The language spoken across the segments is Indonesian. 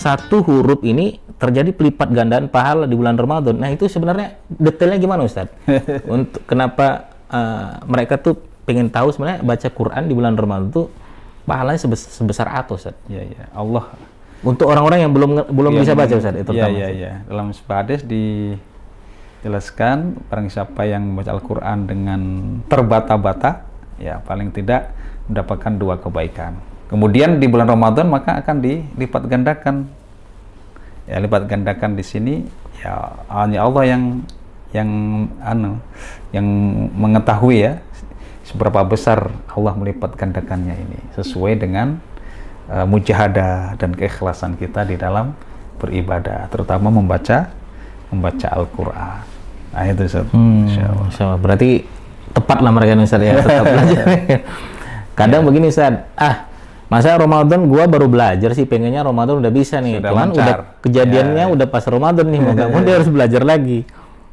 satu huruf ini terjadi pelipat gandaan pahala di bulan Ramadan. Nah, itu sebenarnya detailnya gimana, Ustaz? Untuk kenapa mereka tuh pengen tahu sebenarnya baca Quran di bulan Ramadan tuh pahalanya sebesar apa, Ustaz? Ya. Allah. Untuk orang-orang yang belum bisa baca, Ustaz, itu terutama. Ya. Dalam sebuah hadis dijelaskan, barang siapa yang membaca Al-Quran dengan terbata-bata, ya paling tidak mendapatkan 2 kebaikan. Kemudian di bulan Ramadan maka akan dilipat gandakan. Ya, lipat gandakan di sini ya hanya Allah yang mengetahui ya seberapa besar Allah melipat gandakannya ini sesuai dengan mujahadah dan keikhlasan kita di dalam beribadah, terutama membaca Al-Quran. Nah, itu Ustaz. Insyaallah. Berarti tepat lah mereka, Ustaz, ya, tetap belajar. Kadang begini, Ustaz, masa Ramadan gua baru belajar sih, pengennya Ramadan udah bisa nih. Cuman udah kejadiannya udah pas Ramadan nih, mau nggak mau dia harus belajar lagi.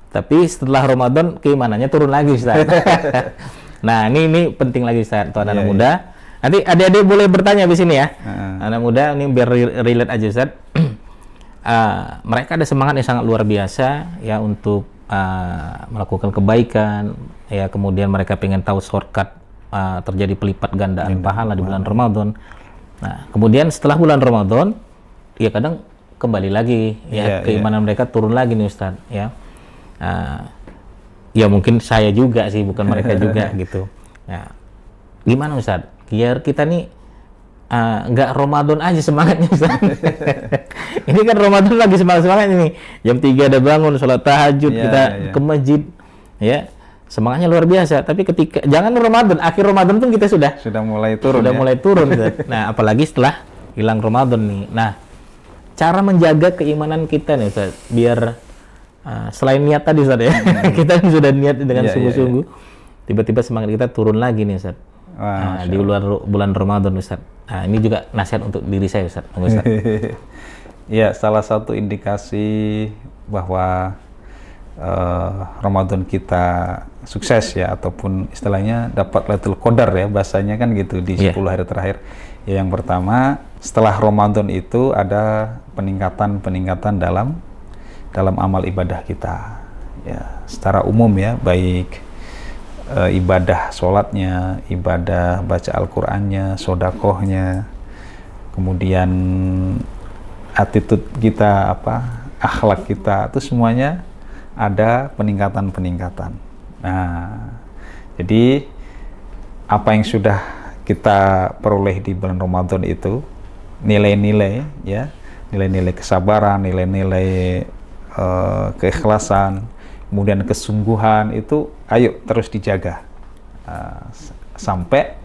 Tapi setelah Ramadan keimanannya turun lagi, Ustaz. Nah, ini penting lagi, Ustaz, untuk anak muda. Nanti adik-adik boleh bertanya di sini ya. Anak muda ini biar relate aja, Ustaz. Mereka ada semangat yang sangat luar biasa ya untuk melakukan kebaikan ya, kemudian mereka pengen tahu shortcut terjadi pelipat gandaan pahala di bulan Ramadan. Nah, kemudian setelah bulan Ramadan, ya kadang kembali lagi ya keimanan mereka turun lagi nih, Ustaz, ya. Ya mungkin saya juga sih, bukan mereka juga gitu. Ya. Gimana, Ustaz? Biar kita nih nggak Ramadan aja semangatnya, Ustaz. Ini kan Ramadan lagi semangat-semangat ini. Jam 3 ada bangun, sholat tahajud, kita ke masjid, ya. Semangatnya luar biasa, tapi ketika jangan Ramadan, akhir Ramadan pun kita sudah mulai turun. Mulai turun. Nah, apalagi setelah hilang Ramadan nih. Nah, cara menjaga keimanan kita nih, Ustaz, biar selain niat tadi, Ustaz, ya. Kita sudah niat dengan sungguh-sungguh. Tiba-tiba semangat kita turun lagi nih, Ustaz. Di bulan Ramadan, Ustaz. Nah, ini juga nasihat untuk diri saya, Ustaz. Ya, salah satu indikasi bahwa Ramadan kita sukses ya, ataupun istilahnya dapat Lailatul Qadar ya, bahasanya kan gitu di 10 hari terakhir. Ya, yang pertama, setelah Ramadan itu ada peningkatan dalam amal ibadah kita. Ya, secara umum ya, baik ibadah sholatnya, ibadah baca Al-Qur'annya, sodakohnya, kemudian attitude kita, akhlak kita, itu semuanya ada peningkatan. Nah, jadi apa yang sudah kita peroleh di bulan Ramadan itu, nilai-nilai ya, nilai-nilai kesabaran, nilai-nilai keikhlasan, kemudian kesungguhan, itu ayo terus dijaga sampai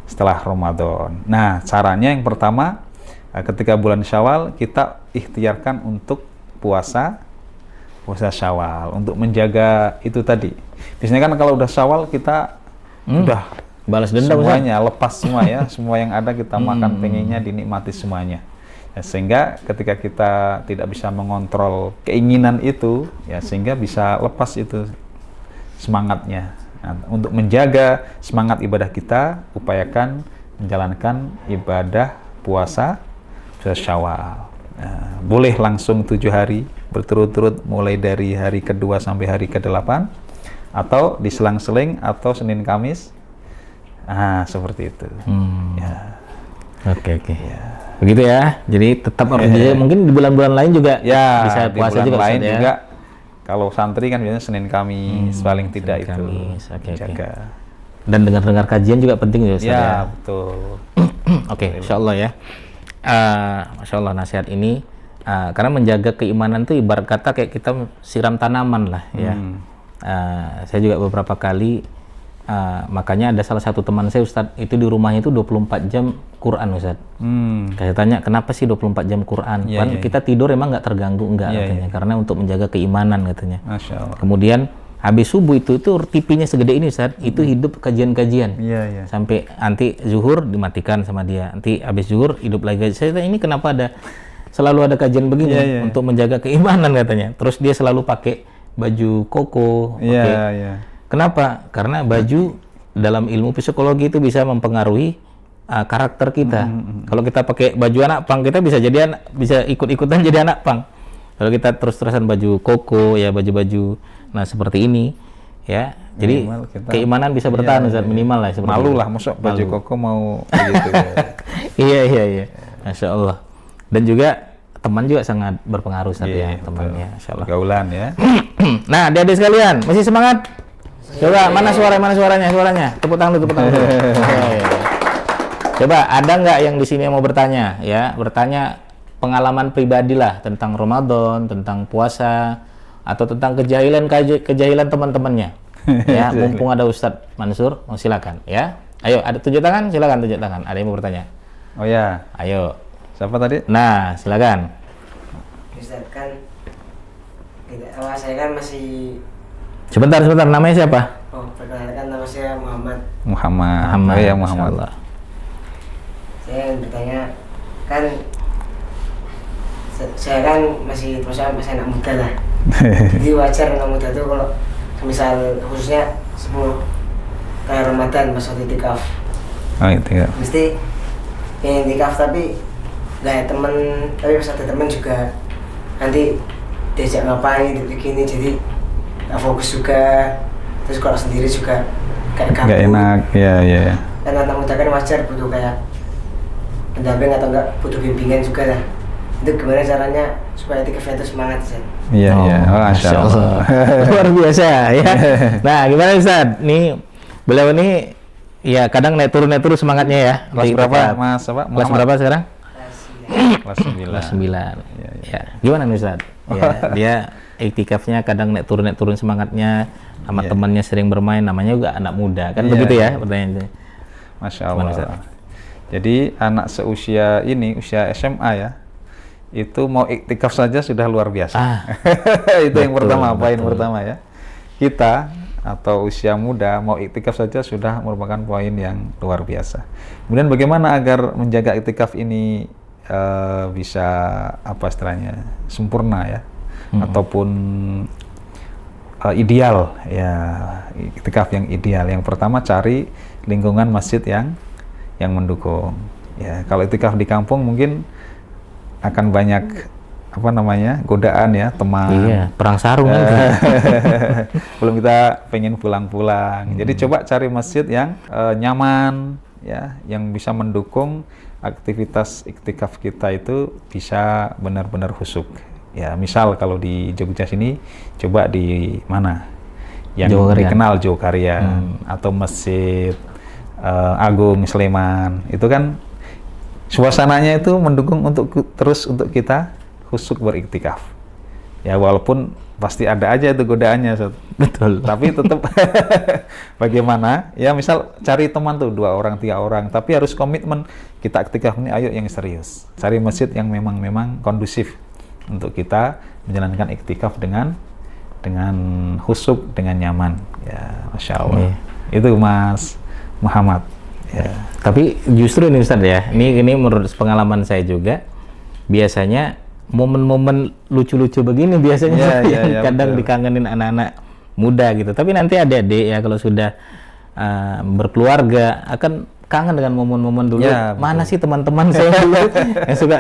setelah Ramadan. Nah, caranya yang pertama, ketika bulan Syawal kita ikhtiarkan untuk puasa Syawal untuk menjaga itu tadi. Biasanya kan kalau udah Syawal kita udah balas dendam semuanya, lepas semua ya, semua yang ada kita makan, pengennya dinikmati semuanya. Ya, sehingga ketika kita tidak bisa mengontrol keinginan itu, ya sehingga bisa lepas itu semangatnya. Nah, untuk menjaga semangat ibadah kita, upayakan menjalankan ibadah puasa Syawal. Nah, boleh langsung 7 hari berturut-turut mulai dari hari kedua sampai hari ke-8, atau diselang-seling, atau Senin Kamis. Seperti itu. Ya. Oke. Ya. Begitu ya. Jadi tetap harus mungkin di bulan-bulan lain juga ya, bisa puasa juga. Lain juga. Kalau santri kan biasanya Senin Kamis paling tidak itu. Jaga. Dan dengar kajian juga penting ya, Ustaz, ya. Betul. Oke, insyaallah ya. Masya Allah nasihat ini karena menjaga keimanan itu ibarat kata kayak kita siram tanaman lah ya. Saya juga beberapa kali makanya ada salah satu teman saya, Ustadz, itu di rumahnya itu 24 jam Quran, Ustadz. Saya tanya kenapa sih 24 jam Quran? Kita tidur emang nggak terganggu katanya, karena untuk menjaga keimanan katanya. Masya Allah. Kemudian habis subuh itu TV-nya segede ini, Ustaz, itu hidup kajian-kajian. Sampai nanti zuhur dimatikan sama dia. Nanti habis zuhur hidup lagi. Saya tanya, ini kenapa selalu ada kajian begini untuk menjaga keimanan katanya. Terus dia selalu pakai baju koko. Kenapa? Karena baju dalam ilmu psikologi itu bisa mempengaruhi karakter kita. Kalau kita pakai baju anak pang, kita bisa ikut-ikutan jadi anak pang. Kalau kita terus-terusan baju koko, ya baju-baju, nah seperti ini, ya. Jadi keimanan bisa bertahan, Ustaz, minimal lah. Malu lah, masuk baju koko mau begitu. Iya. Masya Allah. Dan juga teman juga sangat berpengaruh, Ustaz, ya, temannya, Masya Allah. Gaulan ya. Nah, adik-adik sekalian, masih semangat? Coba, mana suaranya? Tepuk tangan dulu. Coba, ada nggak yang di sini yang mau bertanya? Ya, bertanya pengalaman pribadi lah tentang Ramadan, tentang puasa, atau tentang kejahilan teman-temannya. Ya, mumpung ada Ustadz Mansur, silakan. Ya, ayo, ada tunjuk tangan, silakan tunjuk tangan. Ada yang mau bertanya? Oh ya. Ayo. Siapa tadi? Nah, silakan. Ustadz kan, saya kan masih. Sebentar, namanya siapa? Oh, perkenalkan, nama saya Muhammad. Oh ya, Muhammad. Saya bertanya, kan saya kan masih anak muda lah. Jadi wajar anak muda tuh kalau misal khususnya sebelum kayak Ramadan pas waktu itikaf. Oh, itikaf. Mesti pengen itikaf tapi nggak ada temen, tapi pas ada temen juga nanti diajak ngapain begini, jadi nggak fokus juga. Terus kalau sendiri juga kayak gabut. Nggak enak, ya. Dan anak muda kan wajar butuh kayak pendamping atau enggak butuh bimbingan juga lah. Itu gimana caranya supaya itikafnya itu semangat, Ustaz? Iya. Oh, Masya Allah. Luar biasa ya. Nah, gimana Ustaz? Nih, beliau ini ya kadang naik turun semangatnya ya. Kelas berapa, Mas? Kelas berapa sekarang? Kelas 9. Kelas 9. Ya. Gimana nih Ustaz? Ya, dia iktikafnya kadang naik turun semangatnya, sama temannya sering bermain, namanya juga anak muda. Kan begitu ya pertanyaannya. Masya Allah. Jadi anak seusia ini, usia SMA ya, itu mau iktikaf saja sudah luar biasa. Itu yang pertama, poin pertama ya. Kita atau usia muda mau iktikaf saja sudah merupakan poin yang luar biasa. Kemudian bagaimana agar menjaga iktikaf ini bisa istilahnya sempurna ya, ataupun ideal ya, iktikaf yang ideal. Yang pertama, cari lingkungan masjid yang mendukung. Ya, kalau iktikaf di kampung mungkin akan banyak godaan ya, teman. Iya, perang sarung kan. Belum kita pengen pulang-pulang. Jadi coba cari masjid yang nyaman ya, yang bisa mendukung aktivitas iktikaf kita itu bisa benar-benar khusyuk. Ya, misal kalau di Jogja sini coba di mana? Yang dikenal Jogakarya atau Masjid Agung Sleman. Itu kan suasananya itu mendukung untuk kita khusyuk beriktikaf. Ya, walaupun pasti ada aja itu godaannya, betul. Tapi tetap bagaimana? Ya, misal cari teman tuh 2 orang, 3 orang, tapi harus komitmen kita iktikaf ini, ayo yang serius. Cari masjid yang memang kondusif untuk kita menjalankan iktikaf dengan khusyuk, dengan nyaman. Ya, Masya Allah. Itu Mas Muhammad. Ya. Tapi justru ini Ustaz ya, ini menurut pengalaman saya juga, biasanya momen-momen lucu-lucu begini biasanya yang kadang betul. Dikangenin anak-anak muda gitu. Tapi nanti adik-adik ya kalau sudah berkeluarga akan kangen dengan momen-momen dulu. Ya, mana sih teman-teman saya dulu yang suka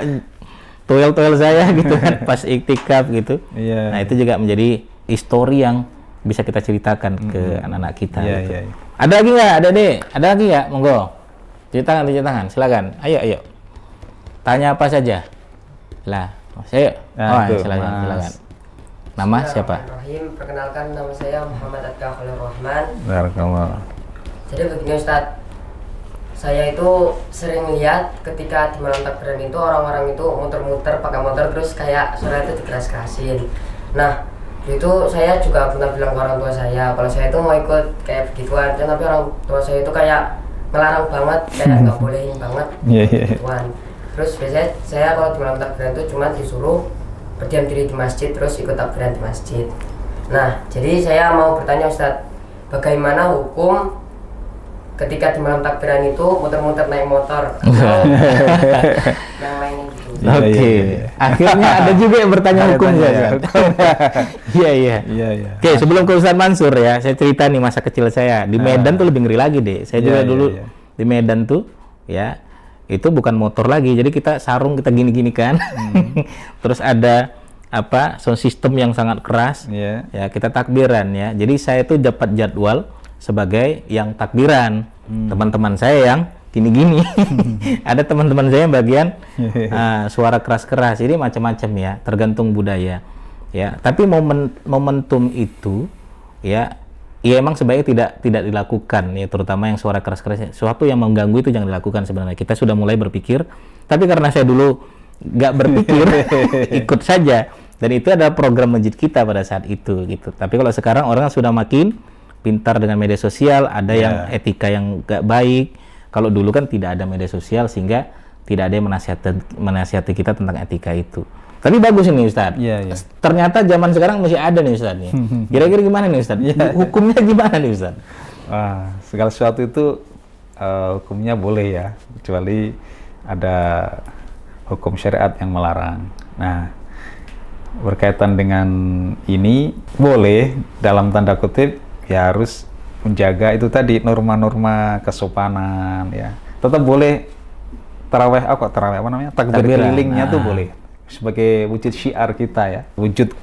toel-toel saya gitu kan pas iktikaf gitu. Ya. Nah, itu juga menjadi histori yang bisa kita ceritakan ke anak-anak kita. Ya, gitu. Ya. Ada lagi nggak, adik-adik? Ada lagi nggak? Monggo. Cuci tangan, silakan. Ayo. Tanya apa saja. Lah, saya. Silakan. Nama siapa? Perkenalkan, nama saya Muhammad Adka Khalil Rahman. Barakallah. Jadi begini Ustadz, saya itu sering lihat ketika di malam takbiran itu orang-orang itu muter-muter pakai motor terus kayak suara itu dikeras-kerasin. Nah, itu saya juga pernah bilang ke orang tua saya kalau saya itu mau ikut kayak begituan, tapi orang tua saya itu kayak ngelarang banget, kayak nggak bolehin banget begituan. Terus biasanya saya kalau di malam takbiran itu cuma disuruh berdiam diri di masjid terus ikut takbiran di masjid. Nah, jadi saya mau bertanya Ustadz, bagaimana hukum ketika di malam takbiran itu muter-muter naik motor yang lainnya gitu. Oke. Akhirnya ada juga yang bertanya hukum ya. Iya. Oke, sebelum ke Ustaz Mansur ya, saya cerita nih masa kecil saya di Medan tuh lebih ngeri lagi deh. Saya juga dulu di Medan tuh ya. itu bukan motor lagi. Jadi kita sarung kita gini-gini kan. Terus ada sound system yang sangat keras. Ya, kita takbiran ya. Jadi saya tuh dapat jadwal sebagai yang takbiran. Teman-teman saya yang gini-gini. Ada teman-teman saya yang bagian suara keras-keras. Jadi macam-macam ya, tergantung budaya. Ya, tapi momentum itu ya emang sebaiknya tidak dilakukan ya, terutama yang suara keras-keras. Sesuatu yang mengganggu itu jangan dilakukan sebenarnya. Kita sudah mulai berpikir, tapi karena saya dulu nggak berpikir, ikut saja. Dan itu adalah program masjid kita pada saat itu gitu. Tapi kalau sekarang orang sudah makin pintar dengan media sosial, ada yang etika yang nggak baik. Kalau dulu kan tidak ada media sosial sehingga tidak ada yang menasihati kita tentang etika itu. Tapi bagus ini Ustadz. Ternyata zaman sekarang masih ada nih Ustadz nih. Kira-kira gimana nih Ustadz? Hukumnya gimana nih Ustadz? Segala sesuatu itu hukumnya boleh ya, kecuali ada hukum syariat yang melarang. Nah, berkaitan dengan ini boleh dalam tanda kutip ya, harus menjaga itu tadi norma-norma kesopanan ya. Tetap boleh taraweh takbir kelilingnya tuh boleh sebagai wujud syiar kita ya, wujud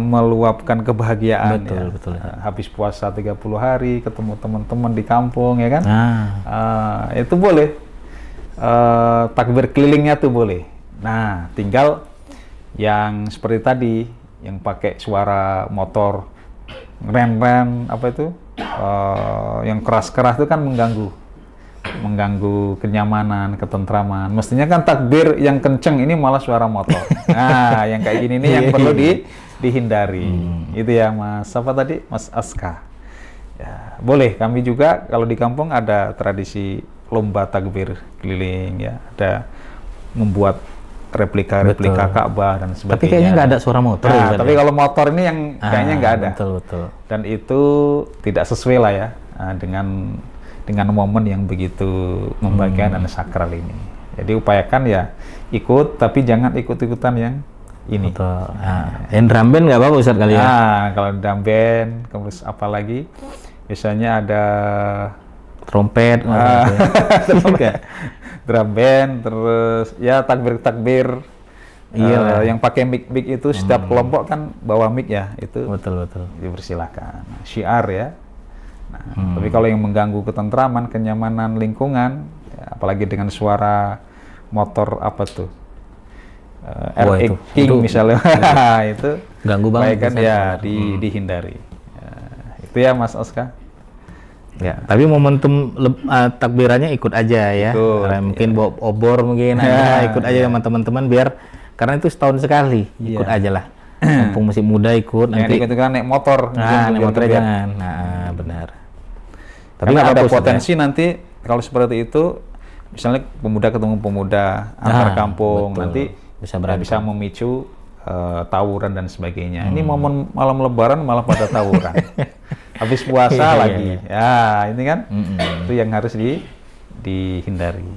meluapkan kebahagiaan. Betul. Habis puasa 30 hari ketemu teman-teman di kampung ya kan. Itu boleh. Takbir kelilingnya tuh boleh. Nah, tinggal yang seperti tadi yang pakai suara motor ren-ren yang keras-keras itu kan mengganggu kenyamanan, ketentraman. Mestinya kan takbir yang kenceng, ini malah suara motor. Nah, yang kayak gini nih yang perlu dihindari. Itu ya Mas, Mas Aska. Ya, boleh, kami juga kalau di kampung ada tradisi lomba takbir keliling ya, ada membuat replika Ka'bah dan sebagainya. Tapi kayaknya nggak ada suara motor. Tapi kalau motor ini yang kayaknya nggak ada. Betul. Dan itu tidak sesuai lah ya dengan momen yang begitu membahagiakan dan sakral ini. Jadi upayakan ya ikut, tapi jangan ikut-ikutan yang ini. Betul. Yang drum band nggak apa-apa Ustadz kali ya? Kalau drum band, terus apa lagi? Biasanya ada trompet, drum band, terus ya takbir. Yang pakai mic itu setiap kelompok kan bawa mic ya, itu betul dipersilakan. Syiar ya. Nah, tapi kalau yang mengganggu ketentraman, kenyamanan lingkungan, ya, apalagi dengan suara motor RX King misalnya, itu ganggu banget kan ya dihindari. Itu ya Mas Oska. Ya, tapi momentum takbirannya ikut aja ya. Mungkin bawa obor mungkin ikut aja sama teman-teman biar, karena itu setahun sekali, ikut aja lah. Mumpung masih muda ikut. Nanti ikut kan naik motor. Naik motor jangan. Benar. Tapi ada potensi nanti kalau seperti itu, misalnya pemuda ketemu pemuda antar kampung, nanti bisa memicu tawuran dan sebagainya. Ini momen malam Lebaran malah pada tawuran. Habis puasa lagi. Ya, ini kan itu yang harus dihindari.